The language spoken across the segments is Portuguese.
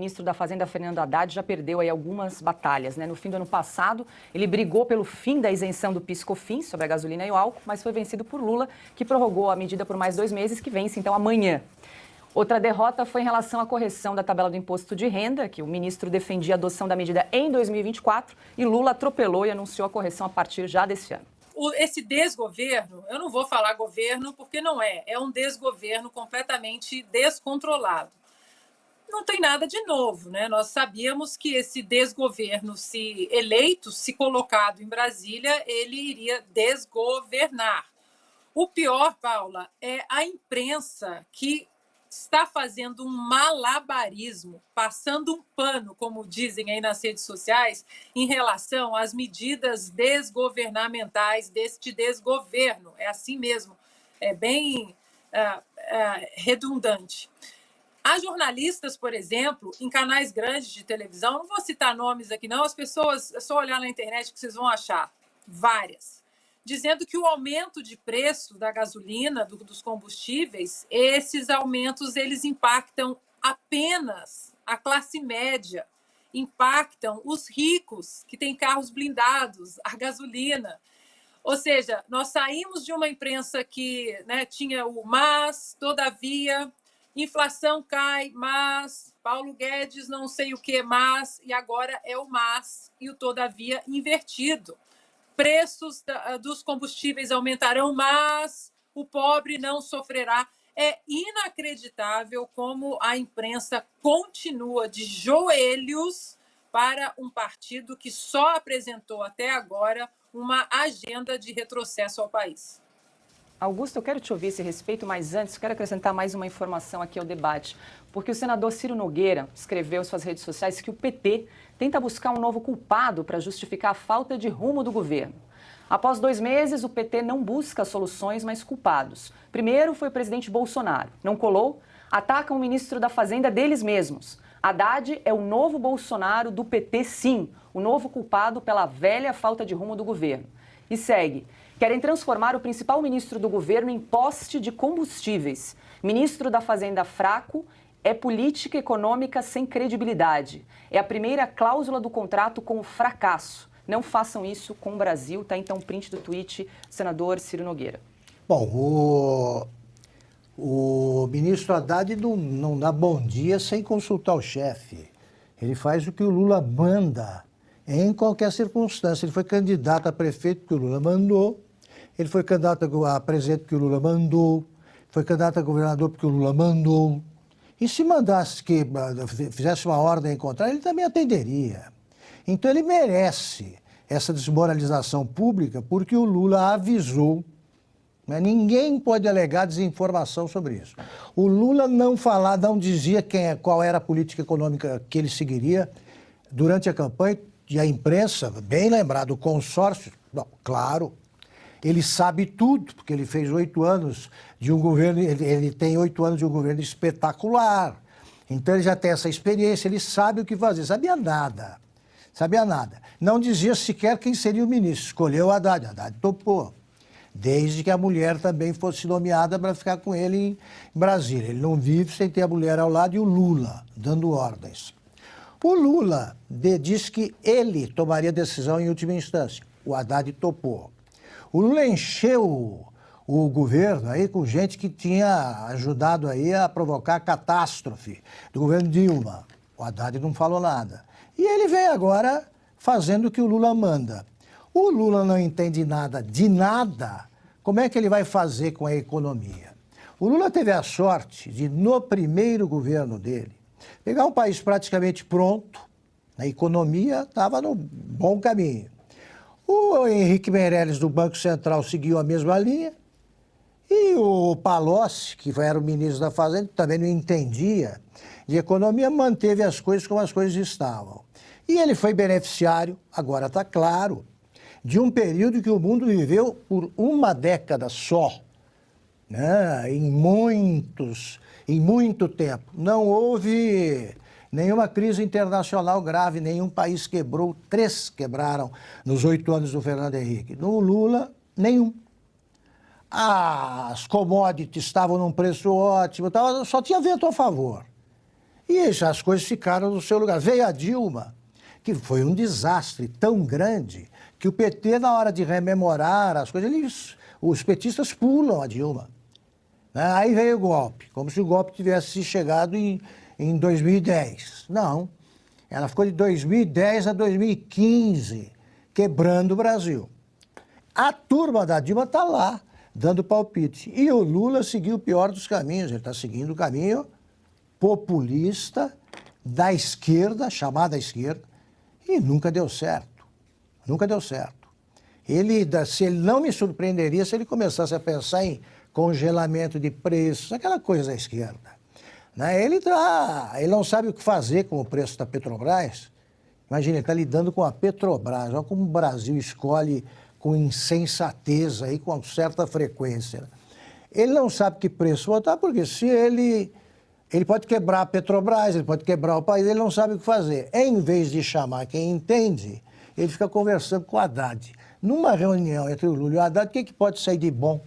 O ministro da Fazenda, Fernando Haddad, já perdeu aí algumas batalhas, né? No fim do ano passado, ele brigou pelo fim da isenção do PIS/COFINS sobre a gasolina e o álcool, mas foi vencido por Lula, que prorrogou a medida por mais 2 meses, que vence então amanhã. Outra derrota foi em relação à correção da tabela do imposto de renda, que o ministro defendia a adoção da medida em 2024 e Lula atropelou e anunciou a correção a partir já desse ano. Esse desgoverno, eu não vou falar governo porque não é um desgoverno completamente descontrolado. Não tem nada de novo, né? Nós sabíamos que esse desgoverno, se eleito, se colocado em Brasília, ele iria desgovernar. O pior, Paula, é a imprensa que está fazendo um malabarismo, passando um pano, como dizem aí nas redes sociais, em relação às medidas desgovernamentais deste desgoverno. É assim mesmo, é bem redundante. Há jornalistas, por exemplo, em canais grandes de televisão, não vou citar nomes aqui não, as pessoas, é só olhar na internet que vocês vão achar, várias, dizendo que o aumento de preço da gasolina, dos combustíveis, esses aumentos eles impactam apenas a classe média, impactam os ricos que têm carros blindados, a gasolina. Ou seja, nós saímos de uma imprensa que, né, tinha o mas, todavia, inflação cai, mas Paulo Guedes não sei o que, mas, e agora é o mas e o todavia invertido. Preços dos combustíveis aumentarão, mas o pobre não sofrerá. É inacreditável como a imprensa continua de joelhos para um partido que só apresentou até agora uma agenda de retrocesso ao país. Augusto, eu quero te ouvir a esse respeito, mas antes quero acrescentar mais uma informação aqui ao debate, porque o senador Ciro Nogueira escreveu em suas redes sociais que o PT tenta buscar um novo culpado para justificar a falta de rumo do governo. Após 2 meses, o PT não busca soluções, mas culpados. Primeiro foi o presidente Bolsonaro. Não colou? Atacam o ministro da Fazenda deles mesmos. Haddad é o novo Bolsonaro do PT, sim, o novo culpado pela velha falta de rumo do governo. E segue. Querem transformar o principal ministro do governo em poste de combustíveis. Ministro da Fazenda fraco é política econômica sem credibilidade. É a primeira cláusula do contrato com o fracasso. Não façam isso com o Brasil. Tá então print do tweet, senador Ciro Nogueira. Bom, o ministro Haddad não dá bom dia sem consultar o chefe. Ele faz o que o Lula manda em qualquer circunstância. Ele foi candidato a prefeito porque o Lula mandou. Ele foi candidato a presidente porque o Lula mandou, foi candidato a governador porque o Lula mandou. E se mandasse que fizesse uma ordem contrária, ele também atenderia. Então ele merece essa desmoralização pública porque o Lula avisou. Né? Ninguém pode alegar desinformação sobre isso. O Lula não dizia qual era a política econômica que ele seguiria durante a campanha, e a imprensa, bem lembrado, o consórcio, não, claro. Ele sabe tudo, porque ele fez 8 anos de um governo, ele tem 8 anos de um governo espetacular. Então ele já tem essa experiência, ele sabe o que fazer. Sabia nada. Não dizia sequer quem seria o ministro. Escolheu o Haddad. Haddad topou. Desde que a mulher também fosse nomeada para ficar com ele em Brasília. Ele não vive sem ter a mulher ao lado e o Lula dando ordens. O Lula disse que ele tomaria decisão em última instância. O Haddad topou. O Lula encheu o governo aí com gente que tinha ajudado aí a provocar a catástrofe do governo Dilma. O Haddad não falou nada. E ele vem agora fazendo o que o Lula manda. O Lula não entende nada de nada. Como é que ele vai fazer com a economia? O Lula teve a sorte de, no primeiro governo dele, pegar um país praticamente pronto, a economia estava no bom caminho. O Henrique Meirelles, do Banco Central, seguiu a mesma linha. E o Palocci, que era o ministro da Fazenda, também não entendia de economia, manteve as coisas como as coisas estavam. E ele foi beneficiário, agora está claro, de um período que o mundo viveu por 1 década só, né? Em muito tempo. Não houve nenhuma crise internacional grave, nenhum país quebrou, 3 quebraram nos 8 anos do Fernando Henrique. No Lula, nenhum. As commodities estavam num preço ótimo, só tinha vento a favor. E as coisas ficaram no seu lugar. Veio a Dilma, que foi um desastre tão grande que o PT, na hora de rememorar as coisas, os petistas pulam a Dilma. Aí veio o golpe, como se o golpe tivesse chegado em 2010. Não, ela ficou de 2010 a 2015, quebrando o Brasil. A turma da Dilma está lá, dando palpite. E o Lula seguiu o pior dos caminhos, ele está seguindo o caminho populista da esquerda, chamada esquerda, e nunca deu certo. Nunca deu certo. Se ele não me surpreenderia se ele começasse a pensar em congelamento de preços, aquela coisa da esquerda. Ele não sabe o que fazer com o preço da Petrobras. Imagina, ele está lidando com a Petrobras. Olha como o Brasil escolhe com insensatez, aí, com certa frequência. Ele não sabe que preço botar, porque se ele pode quebrar a Petrobras, ele pode quebrar o país, ele não sabe o que fazer. Em vez de chamar quem entende, ele fica conversando com o Haddad. Numa reunião entre o Lula e o Haddad, o que pode sair de bom?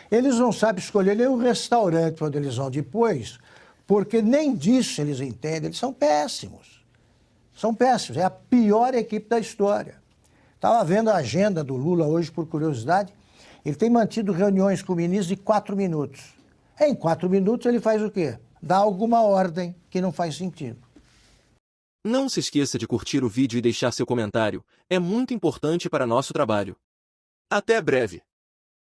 Eles não sabem escolher nem o restaurante para onde eles vão depois, porque nem disso eles entendem. Eles são péssimos. São péssimos. É a pior equipe da história. Estava vendo a agenda do Lula hoje, por curiosidade. Ele tem mantido reuniões com o ministro de 4 minutos. Em 4 minutos ele faz o quê? Dá alguma ordem que não faz sentido. Não se esqueça de curtir o vídeo e deixar seu comentário. É muito importante para nosso trabalho. Até breve!